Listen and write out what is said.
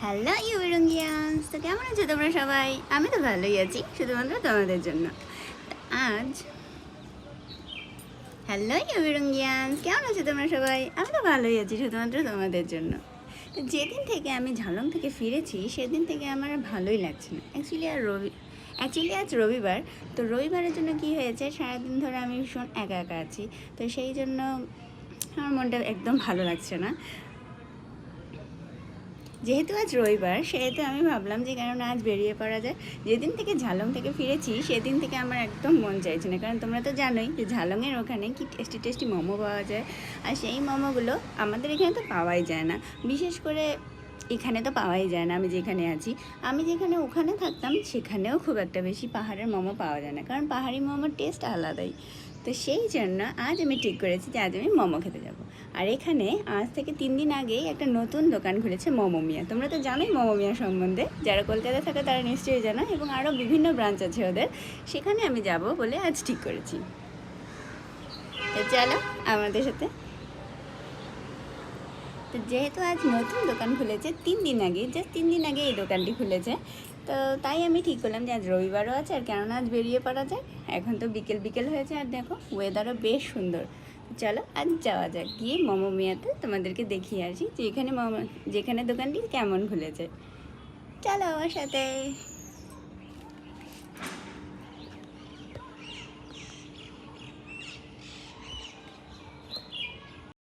Hello ইউরঙ্গিয়ান্স, তো কেমন আছো তোমরা সবাই? আমি তো ভালোই আছি, শুধুমাত্র তোমাদের জন্য। আজ হ্যালো ইউরঙ্গিয়ান্স, কেমন আছো তোমরা সবাই? আমি তো ভালোই আছি, শুধুমাত্র তোমাদের জন্য। তো যেদিন থেকে আমি ঝালং থেকে ফিরেছি সেদিন থেকে আমার আর ভালোই লাগছে না। অ্যাকচুয়ালি আজ রবিবার। তো রবিবারের জন্য কি হয়েছে, সারাদিন ধরে আমি ভীষণ একা একা আছি। তো সেই জন্য আমার মনটা একদম ভালো লাগছে না। যেহেতু আজ রবিবার, সেহেতু আমি ভাবলাম যে কেননা আজ বেরিয়ে পড়া যায়। যেদিন থেকে ঝালং থেকে ফিরেছি সেদিন থেকে আমার একদম মন চাইছে না, কারণ তোমরা তো জানোই যে ঝালংয়ের ওখানে কি টেস্টি টেস্টি মোমো পাওয়া যায়। আর সেই মোমোগুলো আমাদের এখানে তো পাওয়াই যায় না, বিশেষ করে এখানে তো পাওয়াই যায় না। আমি যেখানে আছি, আমি যেখানে ওখানে থাকতাম সেখানেও খুব একটা বেশি পাহাড়ের মোমো পাওয়া যায় না, কারণ পাহাড়ি মোমোর টেস্ট আলাদাই। তো সেই জন্য আজ আমি ঠিক করেছি যে আজ আমি মোমো খেতে যাব। আর এখানে আজ থেকে 3 দিন আগেই একটা নতুন দোকান খুলেছে মোমো মিয়া। তোমরা তো জানোই মোমো মিয়া সম্বন্ধে, যারা কলকাতায় থাকে তারা নিশ্চয়ই জানো, এবং আরও বিভিন্ন ব্রাঞ্চ আছে ওদের। সেখানে আমি যাব বলে আজ ঠিক করেছি। তো চলো আমাদের সাথে। তো যেহেতু আজ নতুন দোকান খুলেছে 3 দিন আগে, জাস্ট 3 দিন আগে এই দোকানটি খুলেছে, তো তাই আমি ঠিক করলাম যে আজ রবিবারও আছে, আর কেননা আজ বেরিয়ে পড়া যায়। এখন তো বিকেল বিকেল হয়েছে, আর দেখো ওয়েদারও বেশ সুন্দর। চলো আজ যাওয়া যাক, গিয়ে মোমো মিয়াতে তোমাদেরকে দেখিয়ে আসি যে এখানে যেখানে দোকানটি কেমন খুলেছে। চলো আমার সাথে।